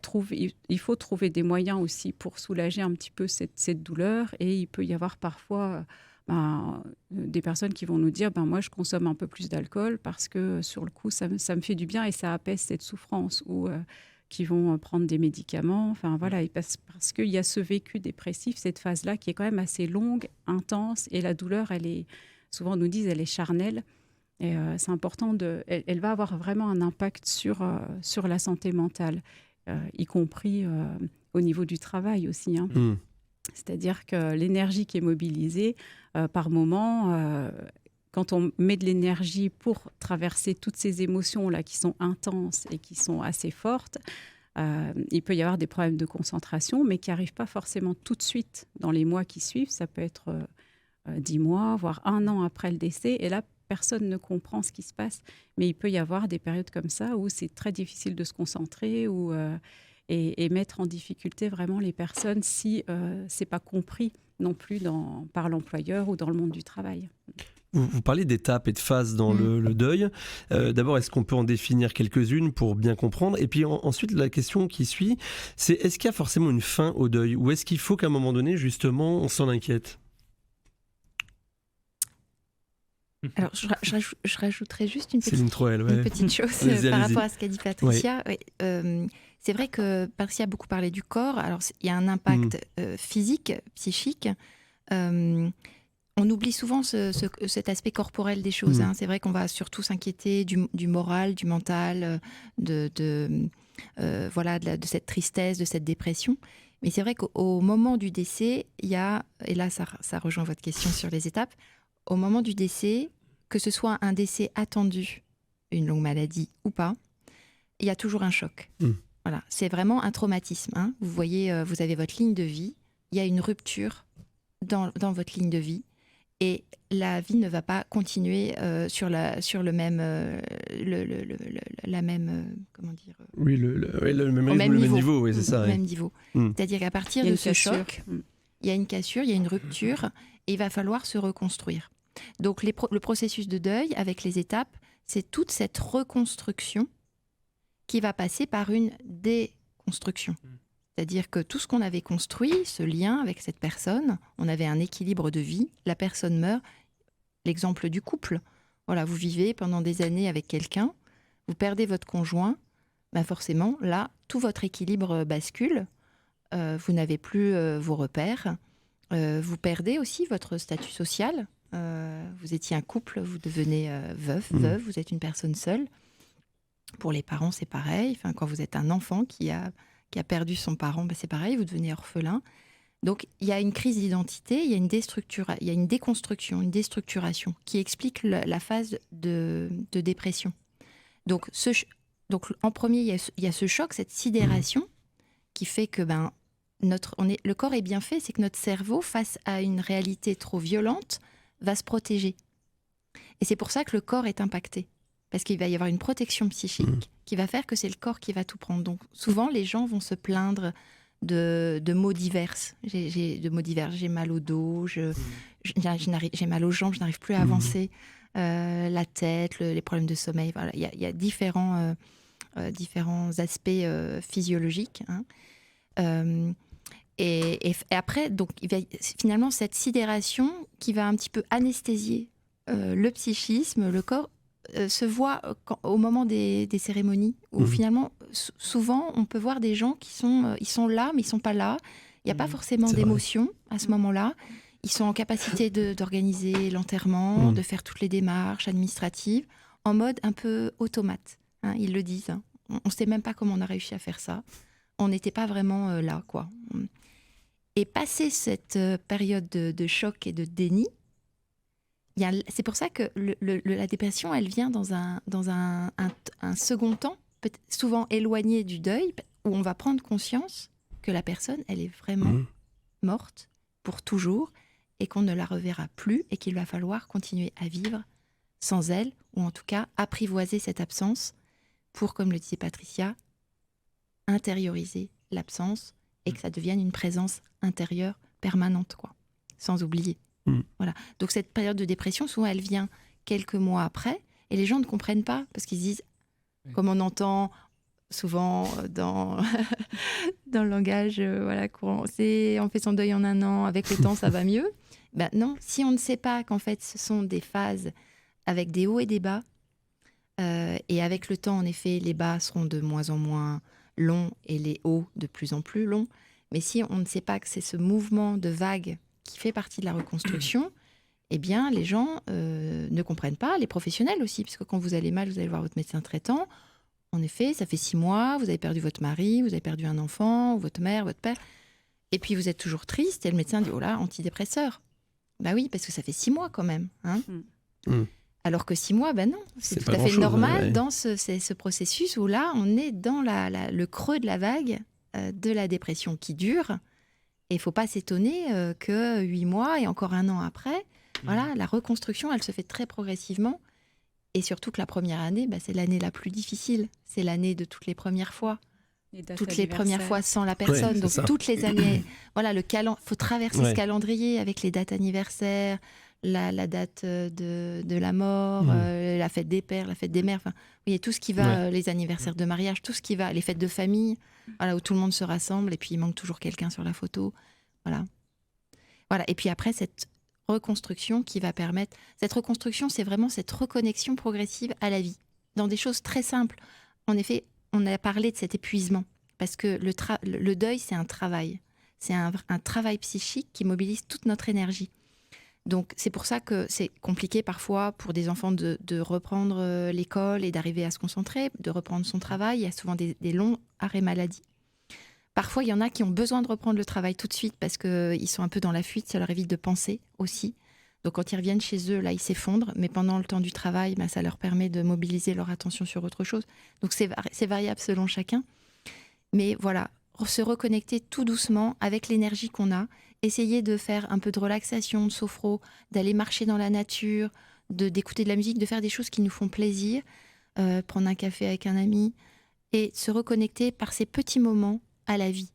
trouver... Il faut trouver des moyens aussi pour soulager un petit peu cette douleur. Et il peut y avoir parfois des personnes qui vont nous dire moi, je consomme un peu plus d'alcool parce que sur le coup, ça me fait du bien et ça apaise cette souffrance. Ou qui vont prendre des médicaments. Voilà, parce qu'il y a ce vécu dépressif, cette phase-là qui est quand même assez longue, intense, et la douleur, souvent on nous dit, elle est charnelle. Et c'est important, elle va avoir vraiment un impact sur la santé mentale, y compris au niveau du travail aussi. C'est-à-dire que l'énergie qui est mobilisée, par moment, quand on met de l'énergie pour traverser toutes ces émotions-là qui sont intenses et qui sont assez fortes, il peut y avoir des problèmes de concentration, mais qui n'arrivent pas forcément tout de suite dans les mois qui suivent. Ça peut être 10 mois, voire 1 an après le décès. Et là, personne ne comprend ce qui se passe. Mais il peut y avoir des périodes comme ça où c'est très difficile de se concentrer et mettre en difficulté vraiment les personnes si ce n'est pas compris non plus par l'employeur ou dans le monde du travail. Vous parlez d'étapes et de phases dans le deuil. D'abord, est-ce qu'on peut en définir quelques-unes pour bien comprendre ? Et puis ensuite, la question qui suit, c'est est-ce qu'il y a forcément une fin au deuil ? Ou est-ce qu'il faut qu'à un moment donné, justement, on s'en inquiète ? Alors, je rajouterais juste une petite chose par rapport à ce qu'a dit Patricia. Ouais. C'est vrai que Patricia a beaucoup parlé du corps. Alors, il y a un impact physique, psychique. On oublie souvent cet aspect corporel des choses. C'est vrai qu'on va surtout s'inquiéter du moral, du mental, de cette tristesse, de cette dépression. Mais c'est vrai qu'au moment du décès, il y a, et là ça rejoint votre question sur les étapes, au moment du décès, que ce soit un décès attendu, une longue maladie ou pas, il y a toujours un choc. Voilà, c'est vraiment un traumatisme. Vous voyez, vous avez votre ligne de vie, il y a une rupture dans votre ligne de vie. Et la vie ne va pas continuer sur le même, comment dire. Oui, le même niveau, oui, c'est ça. Même niveau. C'est-à-dire qu'à partir de ce choc, il y a une cassure, il y a une rupture, et il va falloir se reconstruire. Donc le processus de deuil, avec les étapes, c'est toute cette reconstruction qui va passer par une déconstruction. C'est-à-dire que tout ce qu'on avait construit, ce lien avec cette personne, on avait un équilibre de vie, la personne meurt. L'exemple du couple, voilà, vous vivez pendant des années avec quelqu'un, vous perdez votre conjoint, forcément, là, tout votre équilibre bascule, vous n'avez plus vos repères, vous perdez aussi votre statut social, vous étiez un couple, vous devenez veuve, vous êtes une personne seule. Pour les parents, c'est pareil, quand vous êtes un enfant qui a perdu son parent, c'est pareil, vous devenez orphelin. Donc, il y a une crise d'identité, il y a une déconstruction, une déstructuration qui explique la phase de dépression. Donc, en premier, il y a ce choc, cette sidération qui fait que le corps est bien fait, c'est que notre cerveau, face à une réalité trop violente, va se protéger. Et c'est pour ça que le corps est impacté. Parce qu'il va y avoir une protection psychique qui va faire que c'est le corps qui va tout prendre. Donc souvent, les gens vont se plaindre de maux divers. J'ai mal au dos, j'ai mal aux jambes, je n'arrive plus à avancer, la tête, les problèmes de sommeil. Voilà. Il y a différents aspects physiologiques. Et après, donc, il va finalement cette sidération qui va un petit peu anesthésier le psychisme, le corps, se voit au moment des cérémonies où finalement souvent on peut voir des gens ils sont là mais ils sont pas là, il n'y a pas forcément d'émotion à ce moment-là, ils sont en capacité d'organiser l'enterrement, de faire toutes les démarches administratives en mode un peu automate, ils le disent, on ne sait même pas comment on a réussi à faire ça, on n'était pas vraiment là quoi. Et passé cette période de choc et de déni, c'est pour ça que la dépression, elle vient dans un second temps, souvent éloigné du deuil, où on va prendre conscience que la personne, elle est vraiment morte pour toujours et qu'on ne la reverra plus et qu'il va falloir continuer à vivre sans elle, ou en tout cas apprivoiser cette absence pour, comme le disait Patricia, intérioriser l'absence et que ça devienne une présence intérieure permanente, quoi, sans oublier. Voilà. Donc cette période de dépression, souvent, elle vient quelques mois après, et les gens ne comprennent pas, parce qu'ils se disent, comme on entend souvent dans le langage courant, on fait son deuil en 1 an, avec le temps, ça va mieux. Non, si on ne sait pas qu'en fait, ce sont des phases avec des hauts et des bas, et avec le temps, en effet, les bas seront de moins en moins longs et les hauts de plus en plus longs. Mais si on ne sait pas que c'est ce mouvement de vague qui fait partie de la reconstruction, eh bien, les gens ne comprennent pas, les professionnels aussi, parce que quand vous allez mal, vous allez voir votre médecin traitant. En effet, ça fait 6 mois, vous avez perdu votre mari, vous avez perdu un enfant, votre mère, votre père, et puis vous êtes toujours triste, et le médecin dit « Oh là, antidépresseur ». Bah oui, parce que ça fait 6 mois quand même. Alors que 6 mois, non, c'est tout à fait normal dans ce processus où là, on est dans le creux de la vague de la dépression qui dure. Et il ne faut pas s'étonner que 8 mois et encore 1 an après, voilà, la reconstruction, elle se fait très progressivement. Et surtout que la première année, c'est l'année la plus difficile. C'est l'année de toutes les premières fois. Toutes les premières fois sans la personne. Donc toutes les années, voilà, faut traverser ce calendrier avec les dates anniversaires, la date de la mort, la fête des pères, la fête des mères, enfin, il y a tout ce qui va, les anniversaires de mariage, tout ce qui va, les fêtes de famille, voilà, où tout le monde se rassemble et puis il manque toujours quelqu'un sur la photo. Voilà. Et puis après, cette reconstruction qui va permettre... Cette reconstruction, c'est vraiment cette reconnexion progressive à la vie, dans des choses très simples. En effet, on a parlé de cet épuisement, parce que le deuil, c'est un travail. C'est un travail psychique qui mobilise toute notre énergie. Donc, c'est pour ça que c'est compliqué parfois pour des enfants de reprendre l'école et d'arriver à se concentrer, de reprendre son travail. Il y a souvent des longs arrêts maladie. Parfois, il y en a qui ont besoin de reprendre le travail tout de suite parce qu'ils sont un peu dans la fuite, ça leur évite de penser aussi. Donc, quand ils reviennent chez eux, là, ils s'effondrent. Mais pendant le temps du travail, ça leur permet de mobiliser leur attention sur autre chose. Donc, c'est variable selon chacun. Mais voilà, se reconnecter tout doucement avec l'énergie qu'on a. Essayer de faire un peu de relaxation, de sophro, d'aller marcher dans la nature, d'écouter de la musique, de faire des choses qui nous font plaisir, prendre un café avec un ami et se reconnecter par ces petits moments à la vie.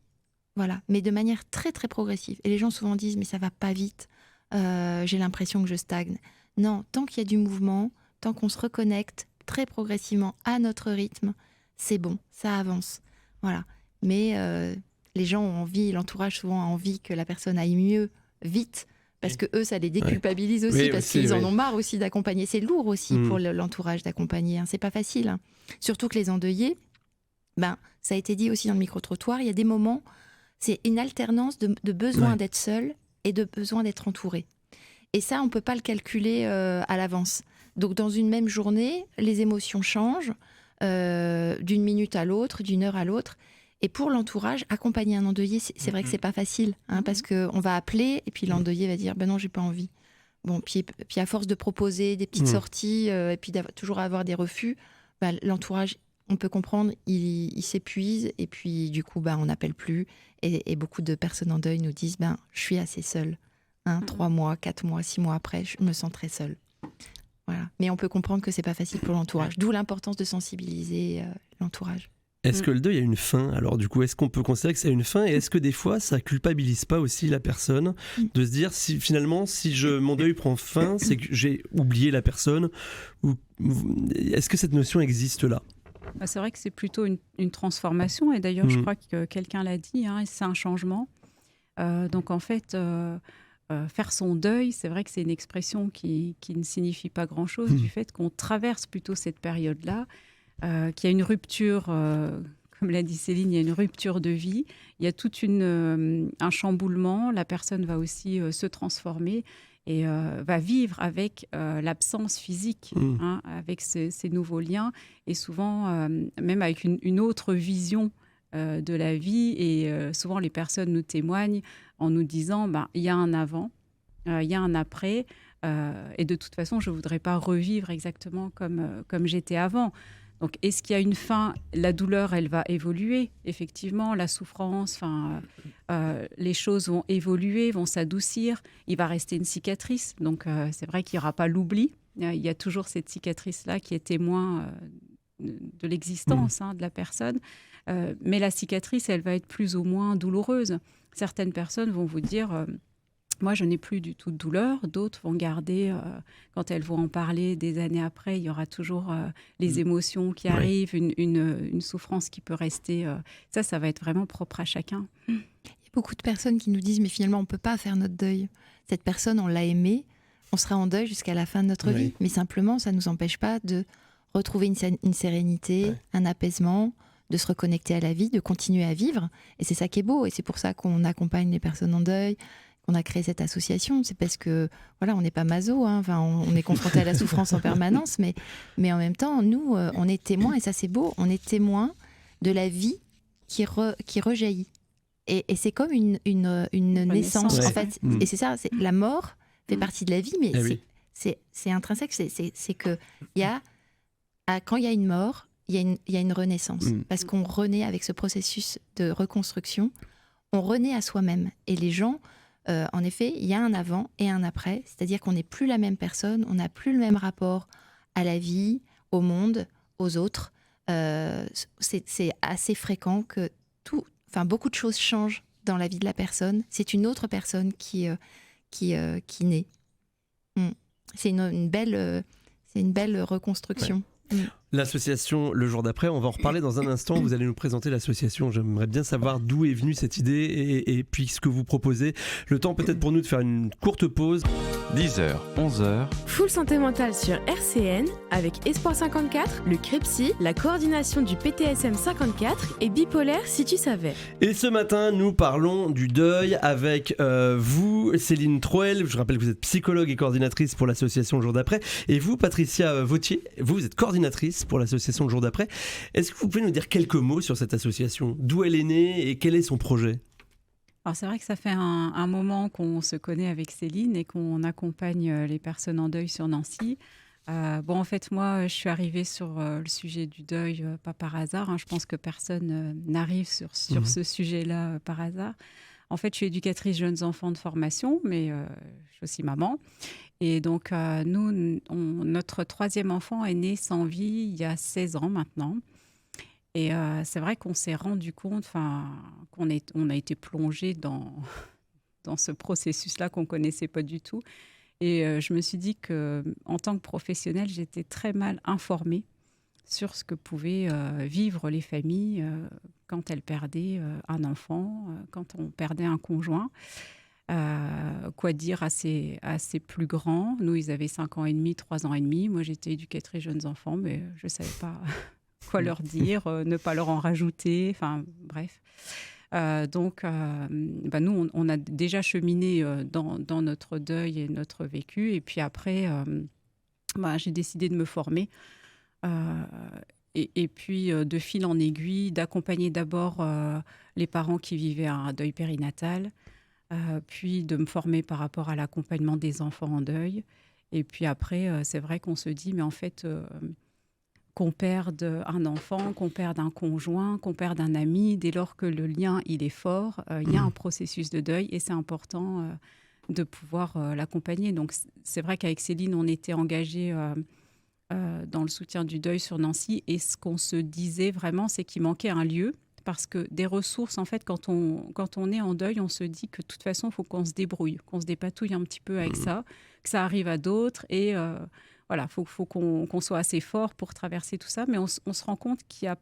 Voilà, mais de manière très très progressive. Et les gens souvent disent mais ça va pas vite, j'ai l'impression que je stagne. Non, tant qu'il y a du mouvement, tant qu'on se reconnecte très progressivement à notre rythme, c'est bon, ça avance. Voilà, mais les gens ont envie, l'entourage souvent a envie que la personne aille mieux, vite, parce que eux, ça les déculpabilise aussi, parce qu'ils en ont marre aussi d'accompagner. C'est lourd aussi pour l'entourage d'accompagner, c'est pas facile. Hein. Surtout que les endeuillés, ça a été dit aussi dans le micro-trottoir, il y a des moments, c'est une alternance de besoin d'être seul et de besoin d'être entouré. Et ça, on peut pas le calculer à l'avance. Donc dans une même journée, les émotions changent d'une minute à l'autre, d'une heure à l'autre. Et pour l'entourage, accompagner un endeuillé, c'est vrai que c'est pas facile, parce qu'on va appeler et puis l'endeuillé va dire non, j'ai pas envie. Bon, puis à force de proposer des petites sorties et puis toujours avoir des refus, l'entourage, on peut comprendre, il s'épuise et puis du coup, on n'appelle plus. Et beaucoup de personnes en deuil nous disent je suis assez seule. 3 mois, 4 mois, 6 mois après, je me sens très seule. Voilà. Mais on peut comprendre que c'est pas facile pour l'entourage. D'où l'importance de sensibiliser l'entourage. Est-ce que le deuil a une fin ? Alors du coup, est-ce qu'on peut considérer que ça a une fin ? Et est-ce que des fois, ça culpabilise pas aussi la personne de se dire, si mon deuil prend fin, c'est que j'ai oublié la personne ? Ou est-ce que cette notion existe là ? C'est vrai que c'est plutôt une transformation. Et d'ailleurs, je crois que quelqu'un l'a dit, c'est un changement. Donc en fait... faire son deuil, c'est vrai que c'est une expression qui ne signifie pas grand-chose du fait qu'on traverse plutôt cette période-là, qu'il y a une rupture, comme l'a dit Céline, il y a une rupture de vie, il y a tout un chamboulement, la personne va aussi se transformer et va vivre avec l'absence physique, avec ces nouveaux liens et souvent même avec une autre vision de la vie et souvent les personnes nous témoignent en nous disant il y a un avant, il y a un après et de toute façon je ne voudrais pas revivre exactement comme j'étais avant. Donc est-ce qu'il y a une fin ? La douleur, elle va évoluer, effectivement, la souffrance, les choses vont évoluer, vont s'adoucir, il va rester une cicatrice, donc c'est vrai qu'il n'y aura pas l'oubli, il y a toujours cette cicatrice-là qui est témoin de l'existence de la personne. Mais la cicatrice, elle va être plus ou moins douloureuse. Certaines personnes vont vous dire moi, je n'ai plus du tout de douleur. D'autres vont garder, quand elles vont en parler des années après, il y aura toujours les émotions qui arrivent, une souffrance qui peut rester. Ça va être vraiment propre à chacun. Il y a beaucoup de personnes qui nous disent mais finalement, on ne peut pas faire notre deuil. Cette personne, on l'a aimée, on sera en deuil jusqu'à la fin de notre vie. Mais simplement, ça ne nous empêche pas de retrouver une sérénité, un apaisement, de se reconnecter à la vie, de continuer à vivre. Et c'est ça qui est beau. Et c'est pour ça qu'on accompagne les personnes en deuil, qu'on a créé cette association. C'est parce que, on n'est pas maso, on est confronté à la souffrance en permanence, mais en même temps, nous, on est témoins, et ça c'est beau, on est témoins de la vie qui rejaillit. Et c'est comme une naissance, en fait. Et c'est ça, la mort fait partie de la vie, mais c'est intrinsèque. C'est que quand il y a une mort, il y a une renaissance, parce qu'on renaît avec ce processus de reconstruction, on renaît à soi-même. Et les gens, en effet, il y a un avant et un après, c'est-à-dire qu'on n'est plus la même personne, on n'a plus le même rapport à la vie, au monde, aux autres. C'est assez fréquent que beaucoup de choses changent dans la vie de la personne. C'est une autre personne qui naît. C'est une belle reconstruction. Ouais. L'association Le Jour d'après, on va en reparler dans un instant. Vous allez nous présenter l'association. J'aimerais bien savoir d'où est venue cette idée et puis ce que vous proposez. Le temps peut-être pour nous de faire une courte pause. 10h, 11h. Full Santé Mentale sur RCN avec Espoir 54, le CREPSI, la coordination du PTSM 54 et Bipolaire si tu savais. Et ce matin, nous parlons du deuil avec vous, Céline Troel. Je rappelle que vous êtes psychologue et coordinatrice pour l'association Le Jour d'après. Et vous, Patricia Vautier, vous êtes coordinatrice pour l'association Le Jour d'après. Est-ce que vous pouvez nous dire quelques mots sur cette association ? D'où elle est née et quel est son projet ? Alors c'est vrai que ça fait un moment qu'on se connaît avec Céline et qu'on accompagne les personnes en deuil sur Nancy. En fait, moi, je suis arrivée sur le sujet du deuil pas par hasard. Je pense que personne n'arrive sur ce sujet-là par hasard. En fait, je suis éducatrice jeunes enfants de formation, mais je suis aussi maman. Et donc, notre troisième enfant est né sans vie il y a 16 ans maintenant. Et c'est vrai qu'on s'est rendu compte qu'on a été plongé dans ce processus-là qu'on ne connaissait pas du tout. Et je me suis dit qu'en tant que professionnelle, j'étais très mal informée sur ce que pouvaient vivre les familles quand elles perdaient un enfant, quand on perdait un conjoint. Quoi dire à ces plus grands ? Nous, ils avaient 5 ans et demi, 3 ans et demi. Moi, j'étais éducatrice jeunes enfants, mais je ne savais pas quoi leur dire, ne pas leur en rajouter, enfin bref. Nous, on a déjà cheminé dans notre deuil et notre vécu. Et puis après, j'ai décidé de me former. Et puis, de fil en aiguille, d'accompagner d'abord les parents qui vivaient un deuil périnatal, puis de me former par rapport à l'accompagnement des enfants en deuil. Et puis après, c'est vrai qu'on se dit, mais en fait... qu'on perde un enfant, qu'on perde un conjoint, qu'on perde un ami, dès lors que le lien il est fort, il y a un processus de deuil et c'est important de pouvoir l'accompagner. Donc c'est vrai qu'avec Céline, on était engagés dans le soutien du deuil sur Nancy et ce qu'on se disait vraiment, c'est qu'il manquait un lieu parce que des ressources, en fait, quand on est en deuil, on se dit que de toute façon, il faut qu'on se débrouille, qu'on se dépatouille un petit peu avec ça, que ça arrive à d'autres et... Voilà, faut qu'on soit assez fort pour traverser tout ça, mais on se rend compte qu'il y a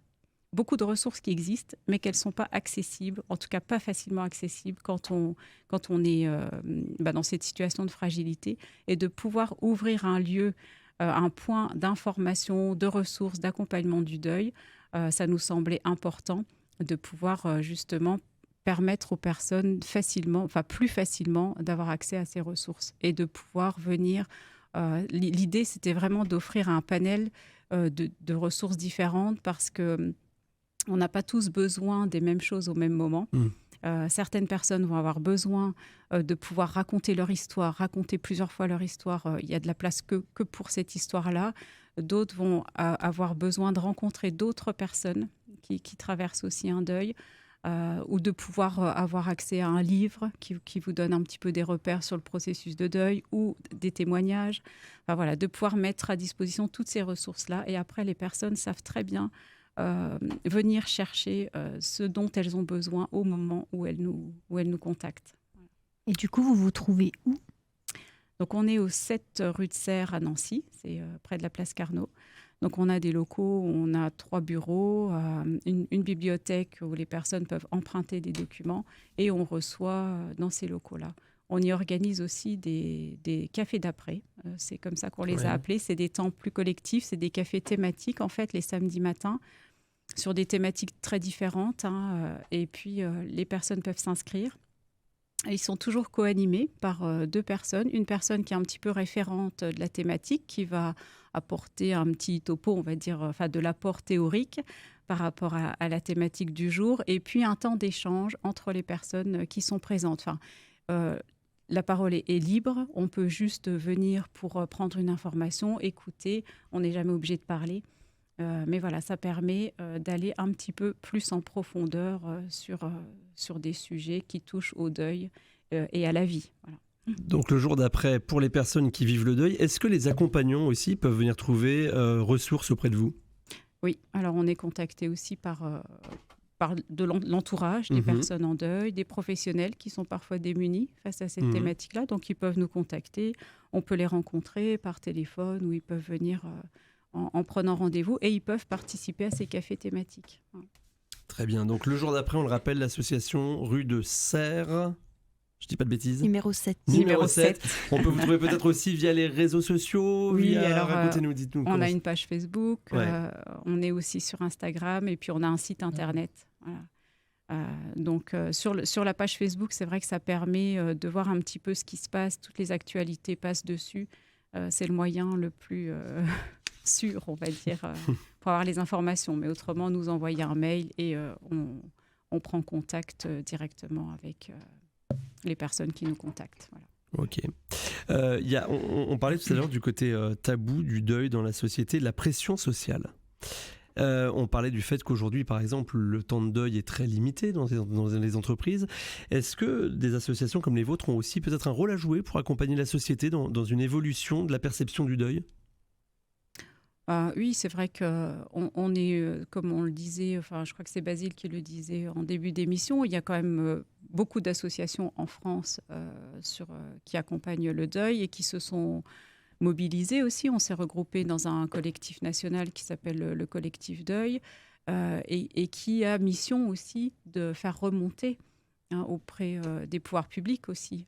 beaucoup de ressources qui existent, mais qu'elles ne sont pas accessibles, en tout cas pas facilement accessibles quand on est dans cette situation de fragilité, et de pouvoir ouvrir un lieu, un point d'information, de ressources, d'accompagnement du deuil, ça nous semblait important de pouvoir justement permettre aux personnes plus facilement d'avoir accès à ces ressources et de pouvoir venir... L'idée, c'était vraiment d'offrir un panel de ressources différentes parce qu'on n'a pas tous besoin des mêmes choses au même moment. Certaines personnes vont avoir besoin de pouvoir raconter leur histoire, raconter plusieurs fois leur histoire. Il y a de la place que pour cette histoire-là. D'autres vont avoir besoin de rencontrer d'autres personnes qui traversent aussi un deuil. Ou de pouvoir avoir accès à un livre qui vous donne un petit peu des repères sur le processus de deuil ou des témoignages. Enfin, voilà, de pouvoir mettre à disposition toutes ces ressources-là. Et après, les personnes savent très bien venir chercher ce dont elles ont besoin au moment où elles nous contactent. Et du coup, vous vous trouvez où ? Donc, on est au 7 rue de Serre à Nancy, c'est près de la place Carnot. Donc, on a des locaux, on a 3 bureaux, une bibliothèque où les personnes peuvent emprunter des documents et on reçoit dans ces locaux-là. On y organise aussi des cafés d'après. C'est comme ça qu'on les a appelés. C'est des temps plus collectifs, c'est des cafés thématiques, en fait, les samedis matins, sur des thématiques très différentes. Et puis, les personnes peuvent s'inscrire. Ils sont toujours co-animés par 2 personnes. Une personne qui est un petit peu référente de la thématique, qui va apporter un petit topo, on va dire, de l'apport théorique par rapport à la thématique du jour. Et puis un temps d'échange entre les personnes qui sont présentes. La parole est libre. On peut juste venir pour prendre une information, écouter. On n'est jamais obligé de parler. Mais voilà, ça permet d'aller un petit peu plus en profondeur sur des sujets qui touchent au deuil et à la vie. Voilà. Donc le jour d'après, pour les personnes qui vivent le deuil, est-ce que les accompagnants aussi peuvent venir trouver ressources auprès de vous ? Oui, alors on est contacté aussi par par de l'entourage, des personnes en deuil, des professionnels qui sont parfois démunis face à cette thématique-là. Donc, ils peuvent nous contacter. On peut les rencontrer par téléphone ou ils peuvent venir en prenant rendez-vous et ils peuvent participer à ces cafés thématiques. Voilà. Très bien. Donc, le jour d'après, on le rappelle, l'association rue de Serres. Je dis pas de bêtises. Numéro 7. Numéro 7. On peut vous trouver peut-être aussi via les réseaux sociaux. Oui, via... alors racontez-nous, dites-nous. on a une page Facebook, Ouais. on est aussi sur Instagram et puis on a un site internet. Voilà. Donc sur la page Facebook, c'est vrai que ça permet de voir un petit peu ce qui se passe, toutes les actualités passent dessus. C'est le moyen le plus sûr, on va dire, pour avoir les informations. Mais autrement, nous envoyer un mail et on prend contact directement avec les personnes qui nous contactent. Voilà. Ok. On parlait tout à l'heure du côté tabou du deuil dans la société, de la pression sociale. On parlait du fait qu'aujourd'hui, par exemple, le temps de deuil est très limité dans les entreprises. Est-ce que des associations comme les vôtres ont aussi peut-être un rôle à jouer pour accompagner la société dans une évolution de la perception du deuil ? Oui, c'est vrai qu'on est, comme on le disait, enfin, je crois que c'est Basile qui le disait en début d'émission, il y a quand même beaucoup d'associations en France qui accompagnent le deuil et qui se sont mobilisées aussi. On s'est regroupés dans un collectif national qui s'appelle le collectif Deuil et qui a mission aussi de faire remonter auprès des pouvoirs publics aussi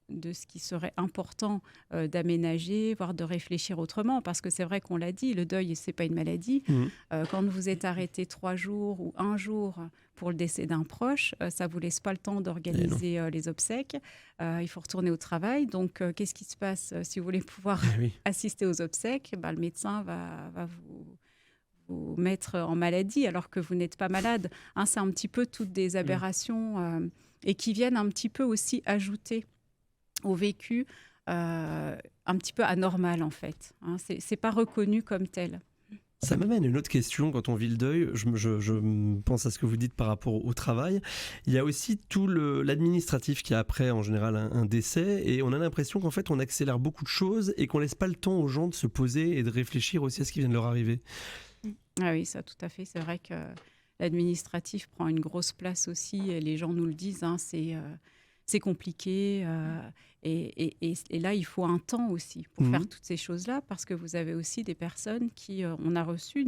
de ce qui serait important d'aménager, voire de réfléchir autrement. Parce que c'est vrai qu'on l'a dit, le deuil, ce n'est pas une maladie. Quand vous êtes arrêté 3 jours ou 1 jour pour le décès d'un proche, ça ne vous laisse pas le temps d'organiser les obsèques. Il faut retourner au travail. Donc, qu'est-ce qui se passe si vous voulez pouvoir assister aux obsèques ? Le médecin va vous mettre en maladie alors que vous n'êtes pas malade. C'est un petit peu toutes des aberrations et qui viennent un petit peu aussi ajouter au vécu un petit peu anormal en fait. C'est pas reconnu comme tel. Ça m'amène à une autre question quand on vit le deuil. Je pense à ce que vous dites par rapport au travail. Il y a aussi tout l'administratif qui a après en général un décès et on a l'impression qu'en fait on accélère beaucoup de choses et qu'on laisse pas le temps aux gens de se poser et de réfléchir aussi à ce qui vient de leur arriver. Ah oui, ça tout à fait. C'est vrai que l'administratif prend une grosse place aussi et les gens nous le disent, c'est compliqué et là, il faut un temps aussi pour faire toutes ces choses-là parce que vous avez aussi des personnes qui, on a reçu,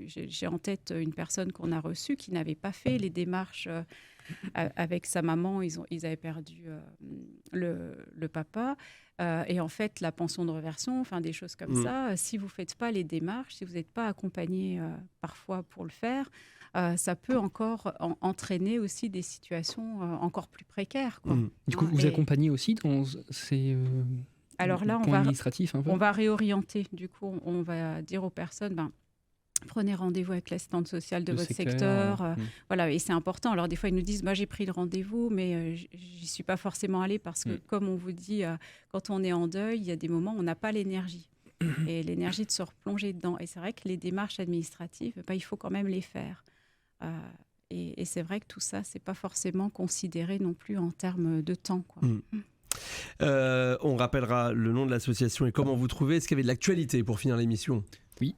j'ai en tête une personne qu'on a reçue qui n'avait pas fait les démarches avec sa maman, ils avaient perdu le papa et en fait, la pension de réversion, enfin des choses comme ça, si vous ne faites pas les démarches, si vous n'êtes pas accompagné parfois pour le faire, ça peut encore entraîner aussi des situations encore plus précaires. Quoi. Du coup, vous accompagnez aussi dans ces alors là, points administratifs un peu. On va réorienter. Du coup, on va dire aux personnes, prenez rendez-vous avec l'assistante sociale de votre secteur. Voilà, et c'est important. Alors des fois, ils nous disent, j'ai pris le rendez-vous, mais j'y suis pas forcément allée parce que, comme on vous dit, quand on est en deuil, il y a des moments où on n'a pas l'énergie. Et l'énergie de se replonger dedans. Et c'est vrai que les démarches administratives, il faut quand même les faire. Et c'est vrai que tout ça, c'est pas forcément considéré non plus en termes de temps, quoi. On rappellera le nom de l'association et comment vous trouvez. Est-ce qu'il y avait de l'actualité pour finir l'émission ? Oui,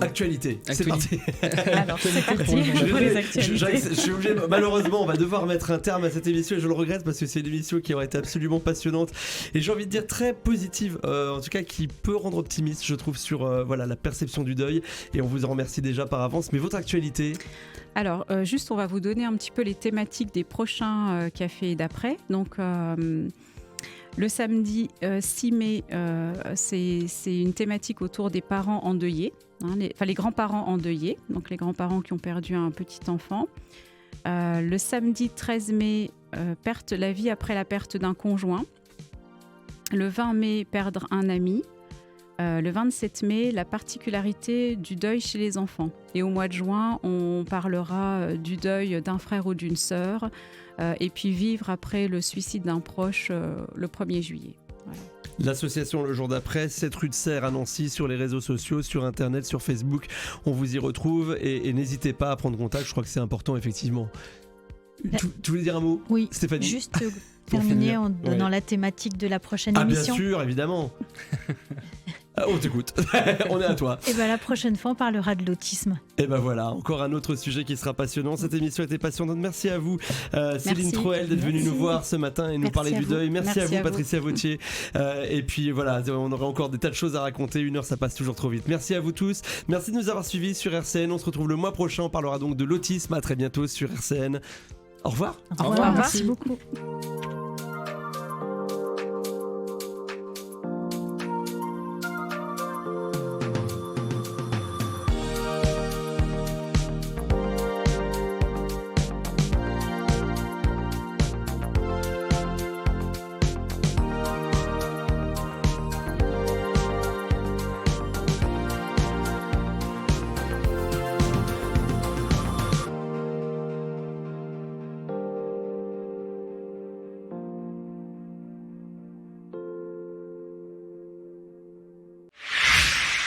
actualité, c'est parti. Alors, c'est parti pour les actualités. Je suis obligé, malheureusement, on va devoir mettre un terme à cette émission et je le regrette parce que c'est une émission qui aurait été absolument passionnante et j'ai envie de dire très positive, en tout cas qui peut rendre optimiste, je trouve, sur la perception du deuil et on vous en remercie déjà par avance. Mais votre actualité ? Alors, juste, on va vous donner un petit peu les thématiques des prochains cafés d'après. Donc, le samedi 6 mai, c'est une thématique autour des parents endeuillés, les grands-parents endeuillés, donc les grands-parents qui ont perdu un petit enfant. Le samedi 13 mai, la vie après la perte d'un conjoint. Le 20 mai, perdre un ami. Le 27 mai, la particularité du deuil chez les enfants. Et au mois de juin, on parlera du deuil d'un frère ou d'une sœur, et puis vivre après le suicide d'un proche le 1er juillet. Voilà. L'association Le Jour d'après, 7 rue de Serres à Nancy, sur les réseaux sociaux, sur Internet, sur Facebook, on vous y retrouve et n'hésitez pas à prendre contact, je crois que c'est important effectivement. Tu voulais dire un mot ? Oui, Stéphanie. Juste terminer en donnant la thématique de la prochaine émission. Bien sûr, évidemment. On t'écoute, on est à toi. Et la prochaine fois, on parlera de l'autisme. Et voilà, encore un autre sujet qui sera passionnant. Cette émission était passionnante. Merci à vous, Céline Troël, d'être venue nous voir ce matin et nous parler du deuil. Merci à vous, Patricia Vautier. Et puis voilà, on aurait encore des tas de choses à raconter. 1 heure, ça passe toujours trop vite. Merci à vous tous. Merci de nous avoir suivis sur RCN. On se retrouve le mois prochain. On parlera donc de l'autisme. À très bientôt sur RCN. Au revoir. Au revoir. Merci beaucoup.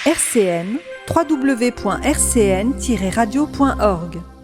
RCN, www.rcn-radio.org